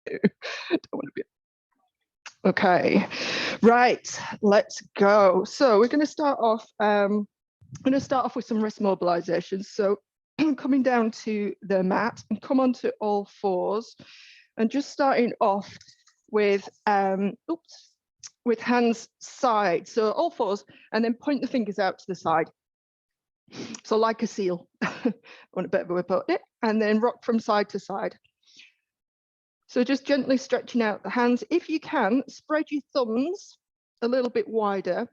Don't want to be. Okay, right, let's go. So we're going to start off. I'm going to start off with some wrist mobilizations. So coming down to the mat and come onto all fours, and just starting off with with hands side. So all fours, and then point the fingers out to the side. So like a seal. I want a bit of a whip out it, and then rock from side to side. So just gently stretching out the hands. If you can, spread your thumbs a little bit wider.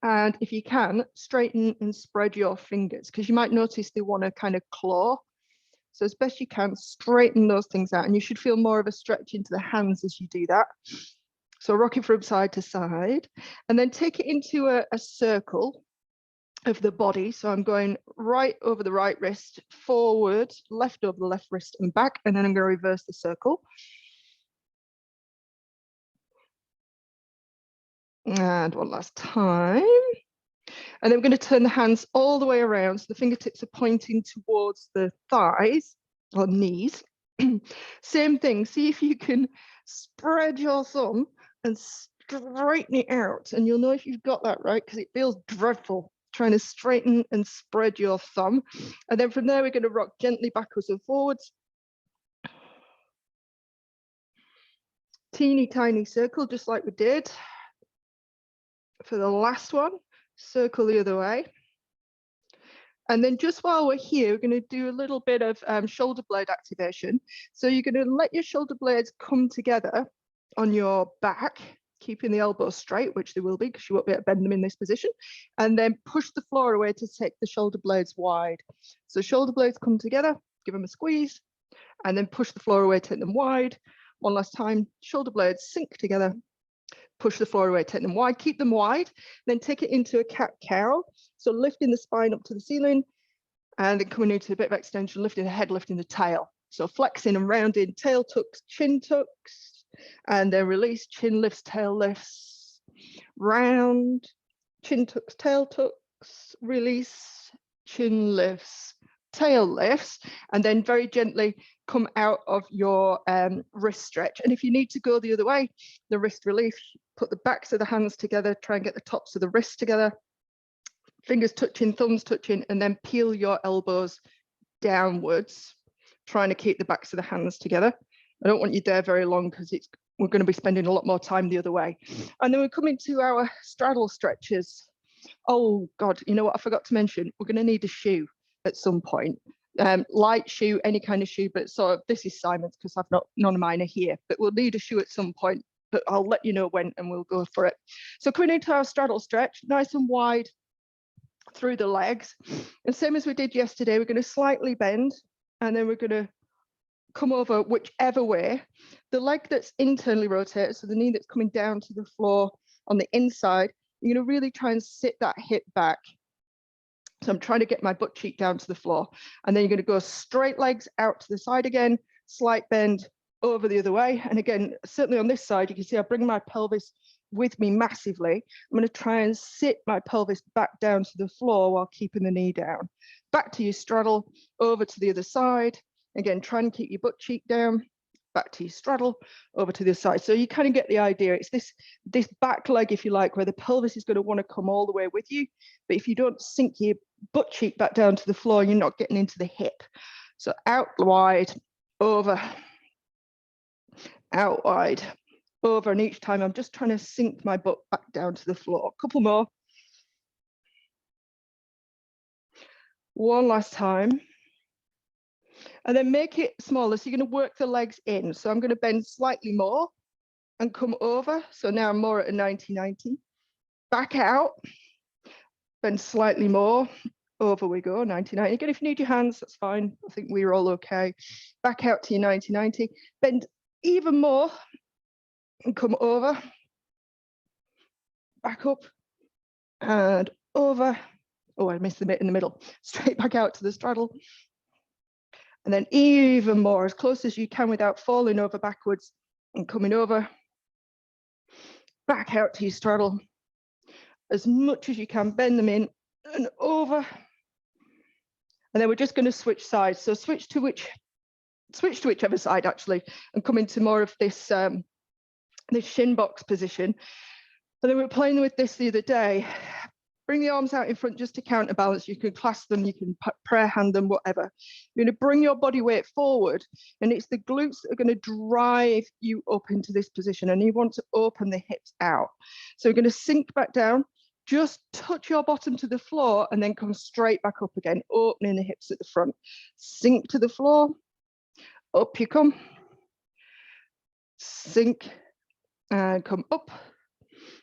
And if you can, straighten and spread your fingers, because you might notice they want to kind of claw. So as best you can, straighten those things out, and you should feel more of a stretch into the hands as you do that. So rock it from side to side, and then take it into a circle of the body. So I'm going right over the right wrist, forward, left over the left wrist and back, and then I'm going to reverse the circle. And one last time. And then we're going to turn the hands all the way around. So the fingertips are pointing towards the thighs or knees. Same thing. See if you can spread your thumb and straighten it out. And you'll know if you've got that right, because it feels dreadful trying to straighten and spread your thumb. And then from there, we're going to rock gently backwards and forwards. Teeny tiny circle, just like we did for the last one. Circle the other way. And then just while we're here, we're going to do a little bit of shoulder blade activation. So you're going to let your shoulder blades come together on your back, keeping the elbows straight, which they will be because you won't be able to bend them in this position, and then push the floor away to take the shoulder blades wide. So shoulder blades come together, give them a squeeze, and then push the floor away, take them wide. One last time, shoulder blades sink together, push the floor away, take them wide, keep them wide, then take it into a cat-cow. So lifting the spine up to the ceiling, and then coming into a bit of extension, lifting the head, lifting the tail. So flexing and rounding, tail tucks, chin tucks, and then release, chin lifts, tail lifts, round, chin tucks, tail tucks, release, chin lifts, tail lifts, and then very gently come out of your wrist stretch. And if you need to go the other way, the wrist relief, put the backs of the hands together, try and get the tops of the wrists together, fingers touching, thumbs touching, and then peel your elbows downwards, trying to keep the backs of the hands together. I don't want you there very long because we're going to be spending a lot more time the other way. And then we're coming to our straddle stretches. Oh God, you know what I forgot to mention? We're going to need a shoe at some point. Light shoe, any kind of shoe, but sort of, this is Simon's because none of mine are here, but we'll need a shoe at some point, but I'll let you know when and we'll go for it. So coming into our straddle stretch, nice and wide through the legs. And same as we did yesterday, we're going to slightly bend, and then we're going to come over whichever way. The leg that's internally rotated, so the knee that's coming down to the floor on the inside, you're going to really try and sit that hip back. So I'm trying to get my butt cheek down to the floor. And then you're going to go straight legs out to the side again, slight bend over the other way. And again, certainly on this side, you can see I bring my pelvis with me massively. I'm going to try and sit my pelvis back down to the floor while keeping the knee down. Back to your straddle, over to the other side. Again, try and keep your butt cheek down, back to your straddle, over to the other side. So you kind of get the idea. It's this back leg, if you like, where the pelvis is going to want to come all the way with you. But if you don't sink your butt cheek back down to the floor, you're not getting into the hip. So out wide, over, out wide, over. And each time I'm just trying to sink my butt back down to the floor. A couple more. One last time. And then make it smaller. So you're going to work the legs in. So I'm going to bend slightly more and come over. So now I'm more at a 90-90. Back out, bend slightly more. Over we go, 90-90. Again, if you need your hands, that's fine. I think we're all okay. Back out to your 90-90. Bend even more and come over. Back up and over. Oh, I missed the bit in the middle. Straight back out to the straddle. And then even more, as close as you can without falling over backwards and coming over. Back out to your straddle. As much as you can, bend them in and over. And then we're just going to switch sides. So switch to switch to whichever side actually, and come into more of this, this shin box position. And then we were playing with this the other day. Bring the arms out in front just to counterbalance. You can clasp them, you can prayer hand them, whatever. You're going to bring your body weight forward, and it's the glutes that are going to drive you up into this position, and you want to open the hips out. So you're going to sink back down, just touch your bottom to the floor, and then come straight back up again, opening the hips at the front. Sink to the floor, up you come, sink and come up.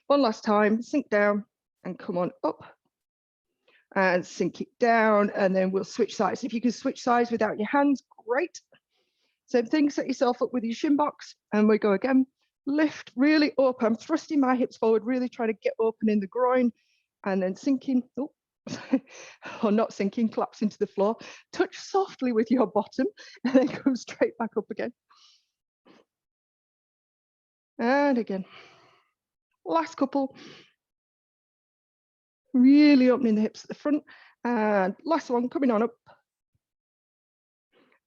One last time, sink down and come on up and sink it down, and then we'll switch sides. If you can switch sides without your hands, great. Same thing, set yourself up with your shin box, and we go again. Lift really up. I'm thrusting my hips forward, really trying to get open in the groin, and then sinking, oh, or not sinking, collapse into the floor. Touch softly with your bottom, and then come straight back up again. And again. Last couple. Really opening the hips at the front, and last one, coming on up,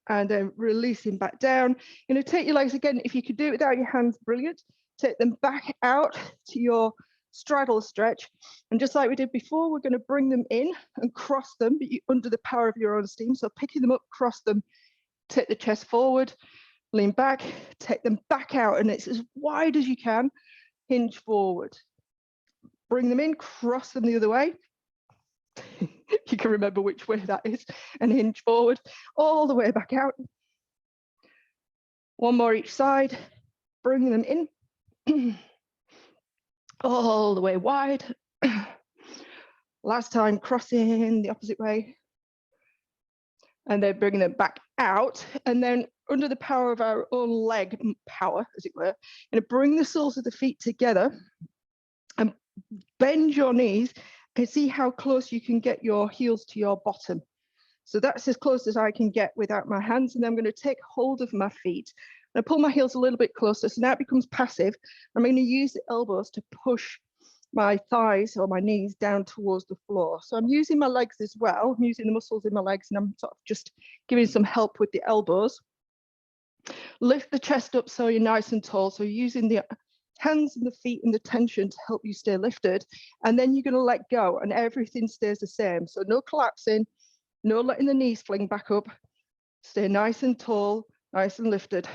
and then releasing back down. You're going to take your legs again. If you could do it without your hands, brilliant. Take them back out to your straddle stretch, and just like we did before, we're going to bring them in and cross them, but under the power of your own steam. So picking them up, cross them, take the chest forward, lean back, take them back out, and it's as wide as you can. Hinge forward. Bring them in, cross them the other way. You can remember which way that is, and hinge forward, all the way back out. One more each side, bring them in, all the way wide. Last time, crossing the opposite way. And then bringing them back out, and then under the power of our own leg power, as it were, going to bring the soles of the feet together and bend your knees and see how close you can get your heels to your bottom. So that's as close as I can get without my hands. And then I'm going to take hold of my feet. And I pull my heels a little bit closer. So now it becomes passive. I'm going to use the elbows to push my thighs or my knees down towards the floor. So I'm using my legs as well. I'm using the muscles in my legs, and I'm sort of just giving some help with the elbows. Lift the chest up so you're nice and tall. So you're using the hands and the feet and the tension to help you stay lifted. And then you're going to let go, and everything stays the same. So no collapsing, no letting the knees fling back up. Stay nice and tall, nice and lifted.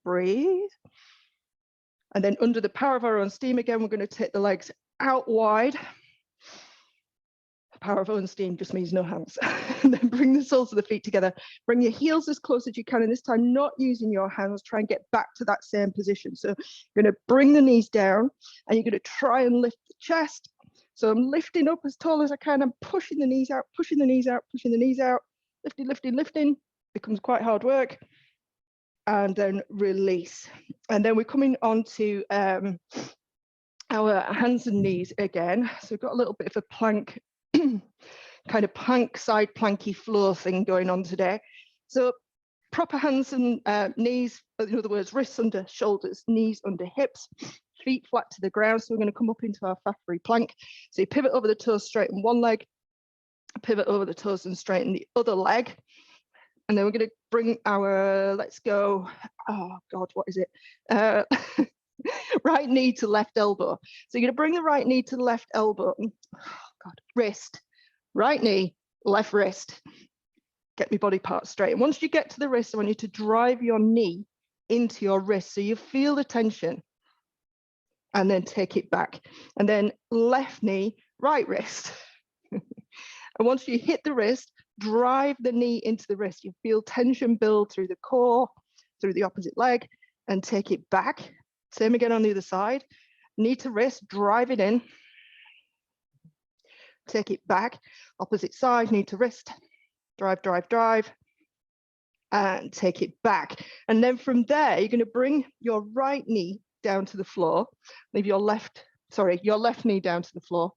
Breathe. And then under the power of our own steam, again, we're going to take the legs out wide. The power of our own steam just means no hands. And then bring the soles of the feet together. Bring your heels as close as you can, and this time not using your hands. Try and get back to that same position. So you're going to bring the knees down, and you're going to try and lift the chest. So I'm lifting up as tall as I can. I'm pushing the knees out, pushing the knees out, pushing the knees out. Lifting, lifting, lifting. Becomes quite hard work. And then release. And then we're coming on to our hands and knees again. So we've got a little bit of a plank, kind of plank, side planky floor thing going on today. So proper hands and knees, in other words, wrists under shoulders, knees under hips, feet flat to the ground. So we're going to come up into our flat-free plank. So you pivot over the toes, straighten one leg, pivot over the toes and straighten the other leg. And then we're going to bring our, let's go, oh God, what is it? Right knee to left elbow. So you're going to bring the right knee to the left elbow. Oh God, wrist, right knee, left wrist. Get my body part straight. And once you get to the wrist, I want you to drive your knee into your wrist so you feel the tension. And then take it back. And then left knee, right wrist. And once you hit the wrist, drive the knee into the wrist. You feel tension build through the core, through the opposite leg, and take it back. Same again on the other side. Knee to wrist, drive it in. Take it back. Opposite side, knee to wrist. Drive, drive, drive. And take it back. And then from there, you're going to bring your right knee down to the floor. Leave your left knee down to the floor.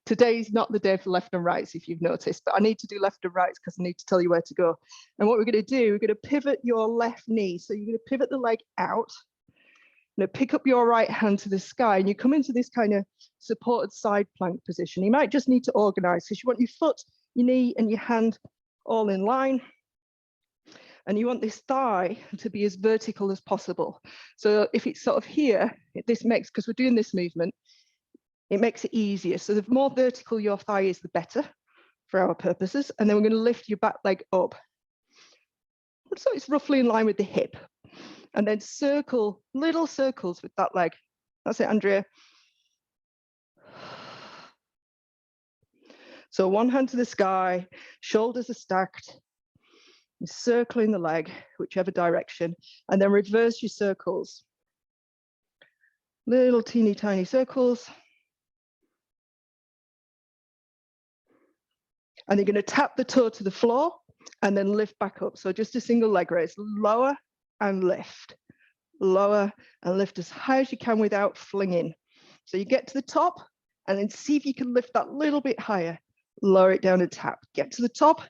Today's not the day for left and rights, if you've noticed, but I need to do left and rights because I need to tell you where to go. And what we're going to do, we're going to pivot your left knee. So you're going to pivot the leg out. You're going to pick up your right hand to the sky, and you come into this kind of supported side plank position. You might just need to organize because you want your foot, your knee, and your hand all in line. And you want this thigh to be as vertical as possible. So if it's sort of here, this makes, because we're doing this movement, it makes it easier. So the more vertical your thigh is, the better for our purposes. And then we're going to lift your back leg up. So it's roughly in line with the hip. And then circle, little circles with that leg. That's it, Andrea. So one hand to the sky, shoulders are stacked. You're circling the leg, whichever direction, and then reverse your circles. Little teeny tiny circles. And you're going to tap the toe to the floor and then lift back up. So just a single leg raise, lower and lift, lower and lift as high as you can without flinging. So you get to the top and then see if you can lift that little bit higher, lower it down and tap. Get to the top,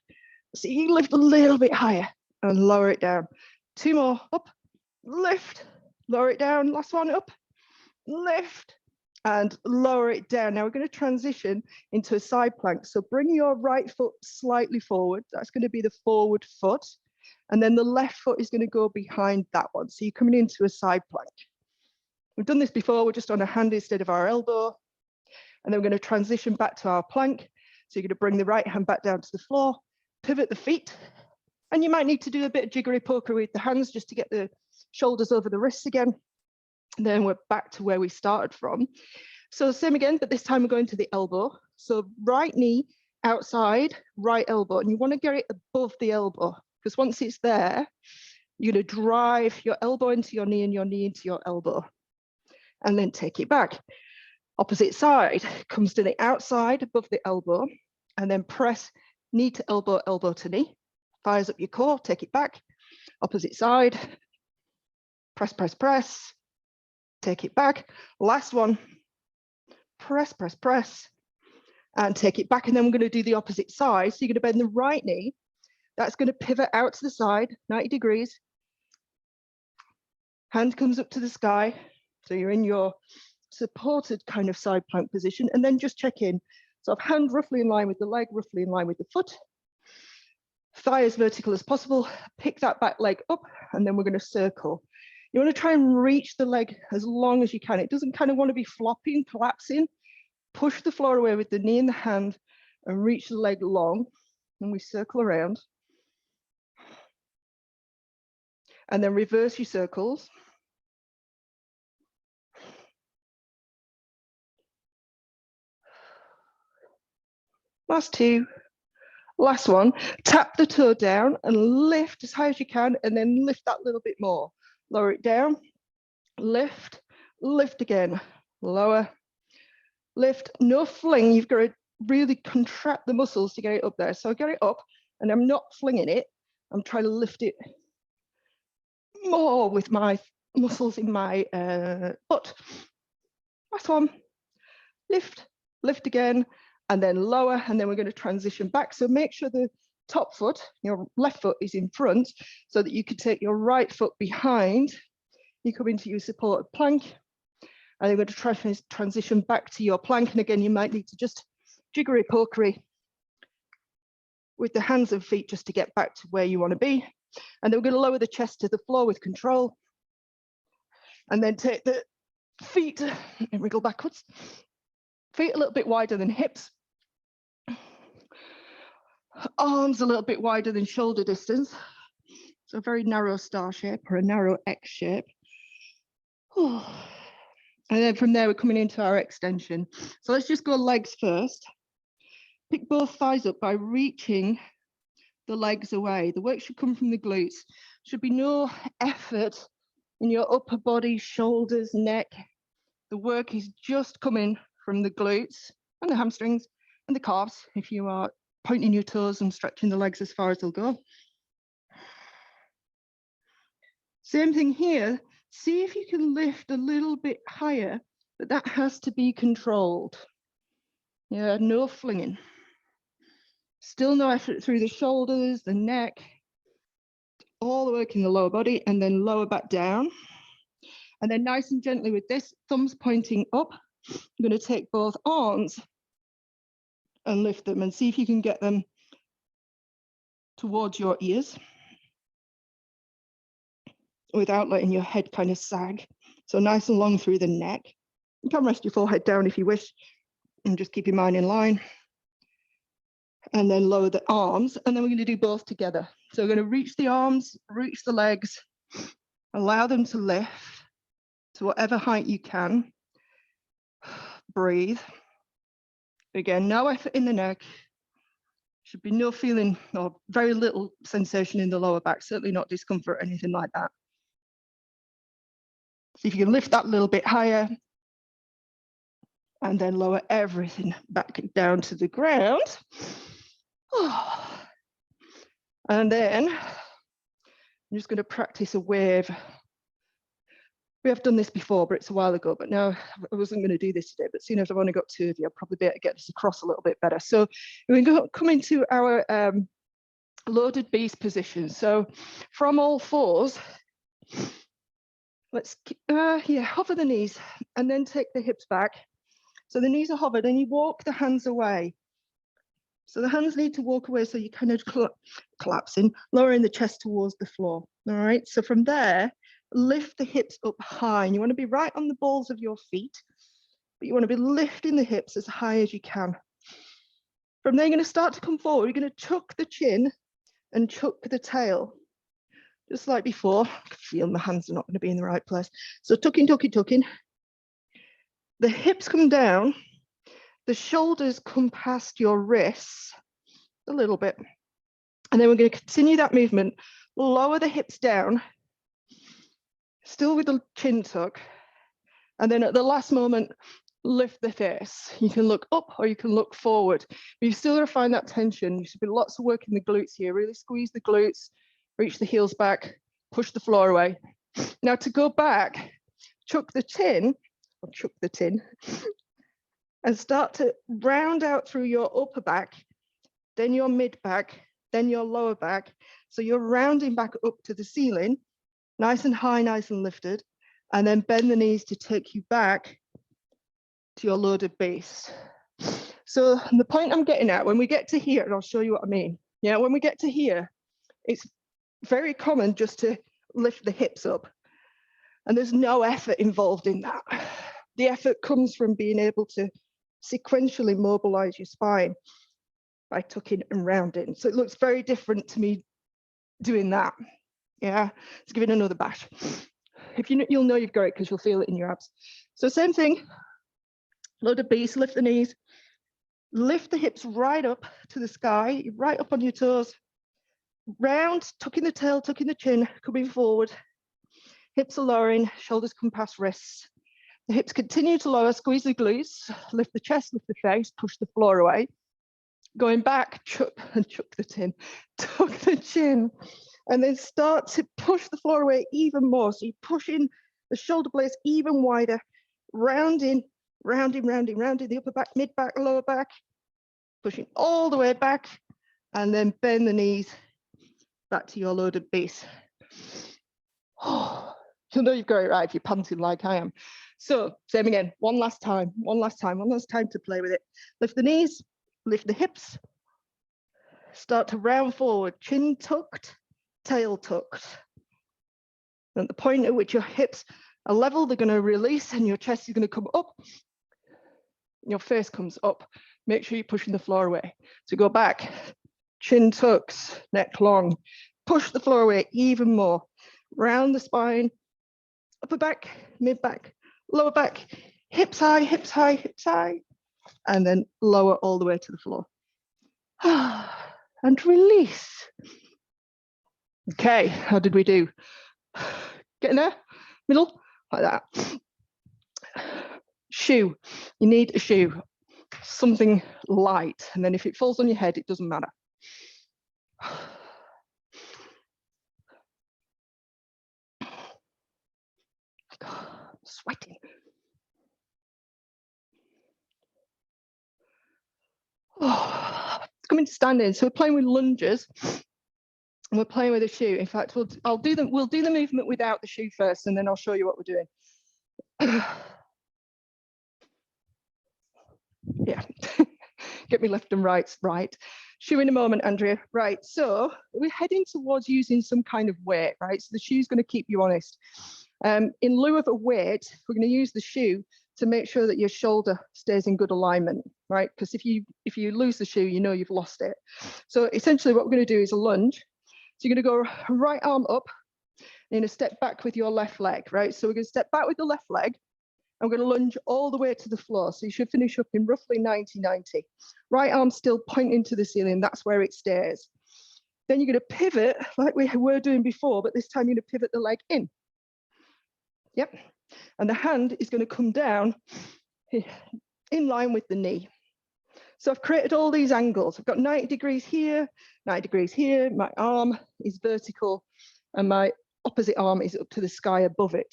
see if you can lift a little bit higher and lower it down. Two more, up, lift, lower it down, last one, up, lift, and lower it down. Now we're going to transition into a side plank. So bring your right foot slightly forward. That's going to be the forward foot. And then the left foot is going to go behind that one. So you're coming into a side plank. We've done this before. We're just on a hand instead of our elbow. And then we're going to transition back to our plank. So you're going to bring the right hand back down to the floor, pivot the feet. And you might need to do a bit of jiggery pokery with the hands just to get the shoulders over the wrists again. And then we're back to where we started from. So same again, but this time we're going to the elbow. So right knee outside, right elbow, and you want to get it above the elbow, because once it's there, you're going to drive your elbow into your knee and your knee into your elbow, and then take it back. Opposite side comes to the outside above the elbow, and then press knee to elbow, elbow to knee. Fires up your core, take it back. Opposite side, press, press, press. Take it back. Last one, press, press, press, and take it back. And then we're going to do the opposite side. So you're going to bend the right knee. That's going to pivot out to the side, 90 degrees. Hand comes up to the sky. So you're in your supported kind of side plank position. And then just check in. So hand roughly in line with the leg, roughly in line with the foot. Thigh as vertical as possible. Pick that back leg up, and then we're going to circle. You want to try and reach the leg as long as you can. It doesn't kind of want to be flopping, collapsing. Push the floor away with the knee in the hand and reach the leg long. And we circle around. And then reverse your circles. Last two. Last one. Tap the toe down and lift as high as you can, and then lift that little bit more. Lower it down, lift, lift again, lower, lift, no fling. You've got to really contract the muscles to get it up there. So I get it up and I'm not flinging it. I'm trying to lift it more with my muscles in my butt. Last one, lift, lift again, and then lower, and then we're going to transition back. So make sure the top foot, your left foot, is in front so that you can take your right foot behind. You come into your supported plank, and you're going to try to transition back to your plank. And again, you might need to just jiggery pokery with the hands and feet just to get back to where you want to be. And then we're going to lower the chest to the floor with control. And then take the feet and wriggle backwards. Feet a little bit wider than hips. Arms a little bit wider than shoulder distance. So a very narrow star shape or a narrow X shape. And then from there, we're coming into our extension. So let's just go legs first. Pick both thighs up by reaching the legs away. The work should come from the glutes. Should be no effort in your upper body, shoulders, neck. The work is just coming from the glutes and the hamstrings and the calves if you are pointing your toes and stretching the legs as far as they'll go. Same thing here. See if you can lift a little bit higher, but that has to be controlled. Yeah, no flinging. Still no effort through the shoulders, the neck, all the work in the lower body, and then lower back down. And then nice and gently with this, thumbs pointing up. I'm going to take both arms and lift them and see if you can get them towards your ears. without letting your head kind of sag. So nice and long through the neck. You can rest your forehead down if you wish, and just keep your mind in line. And then lower the arms, and then we're going to do both together. So we're going to reach the arms, reach the legs, allow them to lift to whatever height you can. Breathe. Again, no effort in the neck. Should be no feeling or very little sensation in the lower back, certainly not discomfort or anything like that. See if you can lift that a little bit higher and then lower everything back down to the ground. And then I'm just going to practice a wave. We have done this before, but it's a while ago, but now I wasn't going to do this today, but seeing as I've only got two of you, I'll probably be able to get this across a little bit better. So we're going to come into our loaded beast position. So from all fours, let's hover the knees and then take the hips back. So the knees are hovered and you walk the hands away. So the hands need to walk away, so you kind of collapsing, lowering the chest towards the floor. All right, so from there, lift the hips up high. And you want to be right on the balls of your feet, but you want to be lifting the hips as high as you can. From there, you're going to start to come forward. You're going to tuck the chin and tuck the tail. Just like before. I can feel my hands are not going to be in the right place. So tucking, tucking, tucking. The hips come down. The shoulders come past your wrists a little bit. And then we're going to continue that movement. Lower the hips down, still with the chin tuck. And then at the last moment, lift the face. You can look up or you can look forward. But you still got to find that tension. You should be lots of work in the glutes here. Really squeeze the glutes, reach the heels back, push the floor away. Now to go back, chuck the tin, and start to round out through your upper back, then your mid back, then your lower back. So you're rounding back up to the ceiling, nice and high, nice and lifted, and then bend the knees to take you back to your loaded base. So the point I'm getting at, when we get to here, and I'll show you what I mean. Yeah, when we get to here, it's very common just to lift the hips up, and there's no effort involved in that. The effort comes from being able to sequentially mobilize your spine by tucking and rounding. So it looks very different to me doing that. Yeah, let's give it another bash. If you'll know you've got it because you'll feel it in your abs. So same thing, loaded beast, lift the knees, lift the hips right up to the sky, right up on your toes, round, tucking the tail, tucking the chin, coming forward, hips are lowering, shoulders come past wrists. The hips continue to lower, squeeze the glutes, lift the chest, lift the face, push the floor away. Going back, chuck and chuck the chin, tuck the chin, and then start to push the floor away even more. So you're pushing the shoulder blades even wider, rounding, rounding, rounding, rounding the upper back, mid back, lower back, pushing all the way back, and then bend the knees back to your loaded base. Oh, you'll know you've got it right if you're panting like I am. So same again, one last time to play with it. Lift the knees, lift the hips, start to round forward, chin tucked, tail tucked. And at the point at which your hips are level, they're going to release and your chest is going to come up. Your face comes up. Make sure you're pushing the floor away. So go back, chin tucks, neck long, push the floor away even more. Round the spine, upper back, mid back, lower back, hips high, hips high, hips high, and then lower all the way to the floor. And release. Okay, how did we do? Getting there? Middle? Like that. Shoe. You need a shoe. Something light. And then if it falls on your head, it doesn't matter. God, I'm sweating. Oh, coming to standing. So we're playing with lunges. And we're playing with a shoe. In fact, we'll do the movement without the shoe first, and then I'll show you what we're doing. Yeah, get me left and right. Shoe in a moment, Andrea. Right, so we're heading towards using some kind of weight, right? So the shoe's going to keep you honest. In lieu of a weight, we're going to use the shoe to make sure that your shoulder stays in good alignment, right? Because if you lose the shoe, you know you've lost it. So essentially what we're going to do is a lunge. So you're going to go right arm up, and you're going to step back with your left leg, right? So we're going to step back with the left leg. I'm going to lunge all the way to the floor. So you should finish up in roughly 90-90. Right arm still pointing to the ceiling. That's where it stays. Then you're going to pivot like we were doing before, but this time you're going to pivot the leg in. Yep. And the hand is going to come down in line with the knee. So I've created all these angles. I've got 90 degrees here, 90 degrees here. My arm is vertical and my opposite arm is up to the sky above it.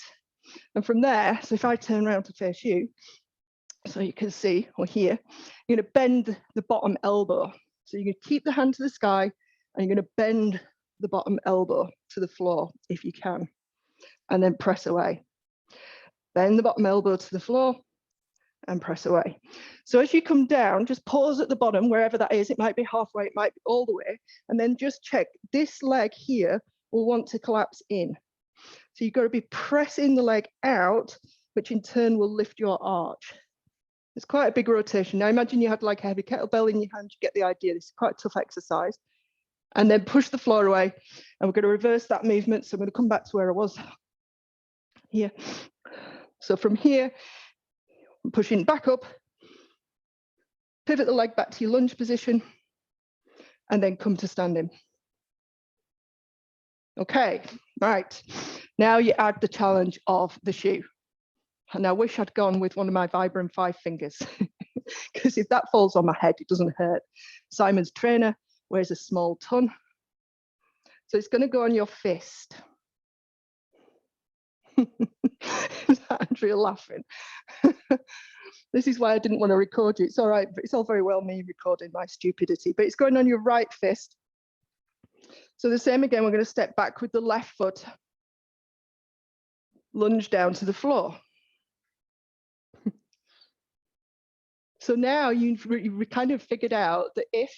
And from there, so if I turn around to face you, so you can see or hear, you're going to bend the bottom elbow. So you're going to keep the hand to the sky and you're going to bend the bottom elbow to the floor if you can, and then press away. Bend the bottom elbow to the floor and press away. So as you come down, just pause at the bottom, wherever that is. It might be halfway, it might be all the way. And then just check this leg here will want to collapse in. So you've got to be pressing the leg out, which in turn will lift your arch. It's quite a big rotation. Now imagine you had like a heavy kettlebell in your hand, you get the idea. This is quite a tough exercise. And then push the floor away. And we're going to reverse that movement. So I'm going to come back to where I was here. So from here, I'm pushing back up, pivot the leg back to your lunge position, and then come to standing. Okay, right. Now you add the challenge of the shoe. And I wish I'd gone with one of my Vibram 5 fingers, because if that falls on my head, it doesn't hurt. Simon's trainer wears a small ton. So it's going to go on your fist. Is that Andrea laughing? This is why I didn't want to record you. It's all right, but it's all very well me recording my stupidity, but it's going on your right fist. So the same again, we're going to step back with the left foot, lunge down to the floor. So now you've kind of figured out that if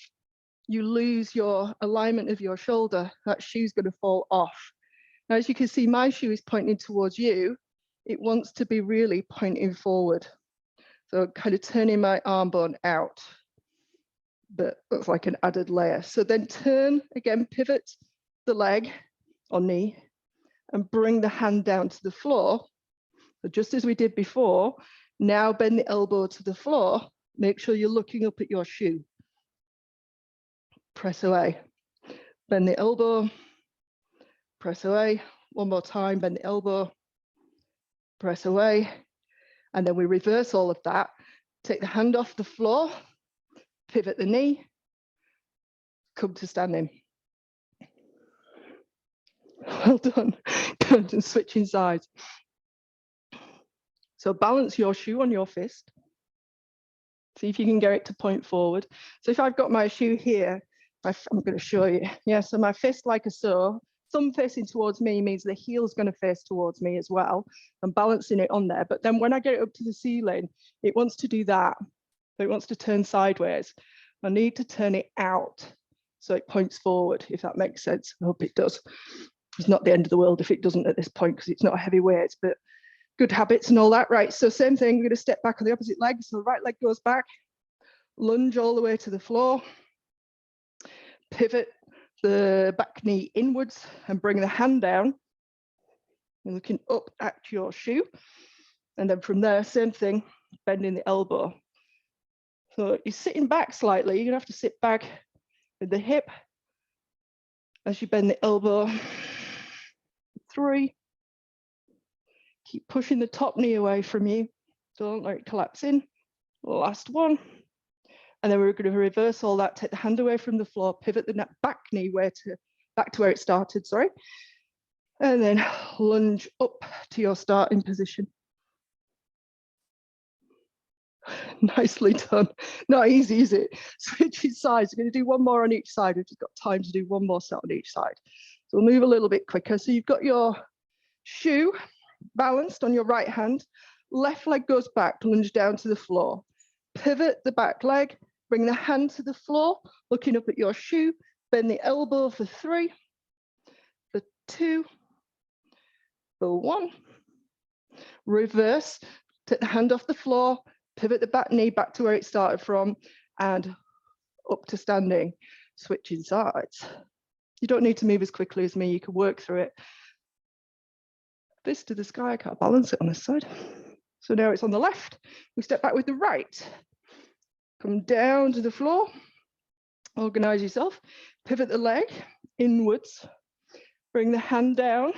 you lose your alignment of your shoulder, that shoe's going to fall off. Now, as you can see, my shoe is pointing towards you. It wants to be really pointing forward. So kind of turning my arm bone out, but that's like an added layer. So then turn, again, pivot the leg or knee and bring the hand down to the floor. So just as we did before, now bend the elbow to the floor. Make sure you're looking up at your shoe. Press away. Bend the elbow. Press away. One more time, bend the elbow. Press away. And then we reverse all of that. Take the hand off the floor. Pivot the knee. Come to standing. Well done. Good, and switching sides. So balance your shoe on your fist. See if you can get it to point forward. So if I've got my shoe here, I'm going to show you. Yeah, so my fist like a so. Thumb facing towards me means the heel's going to face towards me as well. I'm balancing it on there. But then when I get it up to the ceiling, it wants to do that. So it wants to turn sideways. I need to turn it out so it points forward, if that makes sense. I hope it does. It's not the end of the world if it doesn't at this point, because it's not a heavy weight, but good habits and all that. Right, so same thing, we're going to step back on the opposite leg. So the right leg goes back, lunge all the way to the floor, pivot the back knee inwards and bring the hand down. You're looking up at your shoe. And then from there, same thing, bending the elbow. So you're sitting back slightly. You're going to have to sit back with the hip as you bend the elbow. 3. Keep pushing the top knee away from you. Don't let it collapse in. Last one. And then we're going to reverse all that, take the hand away from the floor, pivot the back knee back to where it started, sorry. And then lunge up to your starting position. Nicely done. Not easy, is it? Switching sides. We're going to do one more on each side. We've just got time to do one more set on each side. So we'll move a little bit quicker. So you've got your shoe balanced on your right hand. Left leg goes back, lunge down to the floor. Pivot the back leg, Bring the hand to the floor, looking up at your shoe, bend the elbow for 3, for 2, for 1. Reverse, take the hand off the floor, pivot the back knee back to where it started from, and up to standing, switching sides. You don't need to move as quickly as me, you can work through it. This to the sky, I can't balance it on this side. So now it's on the left, we step back with the right. Come down to the floor, organize yourself, pivot the leg inwards, bring the hand down,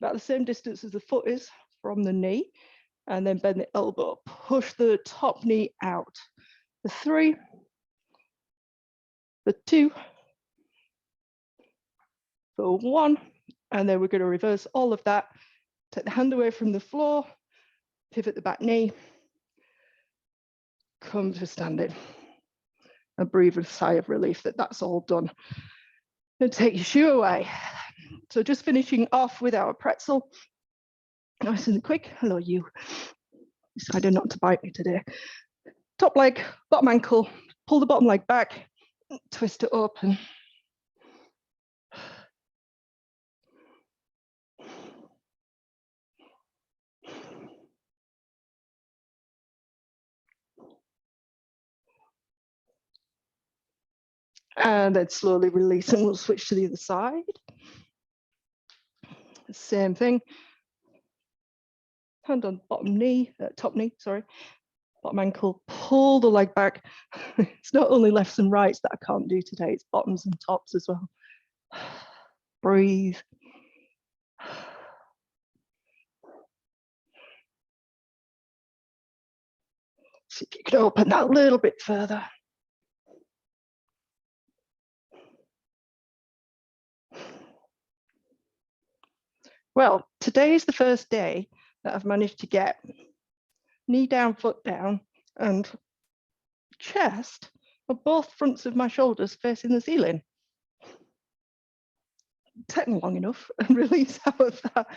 about the same distance as the foot is from the knee, and then bend the elbow, push the top knee out. For 3, for 2, for 1, and then we're going to reverse all of that. Take the hand away from the floor, pivot the back knee, come to standing, and breathe a sigh of relief that that's all done. And take your shoe away. So just finishing off with our pretzel. Nice and quick. Hello, you. Decided not to bite me today. Top leg, bottom ankle, pull the bottom leg back, twist it up, and then slowly release, and we'll switch to the other side. Same thing. Hand on bottom knee, top knee, sorry. Bottom ankle, pull the leg back. It's not only lefts and rights that I can't do today, it's bottoms and tops as well. Breathe. See if you can open that a little bit further. Well, today is the first day that I've managed to get knee down, foot down, and chest of both fronts of my shoulders facing the ceiling. Taken long enough and release out of that.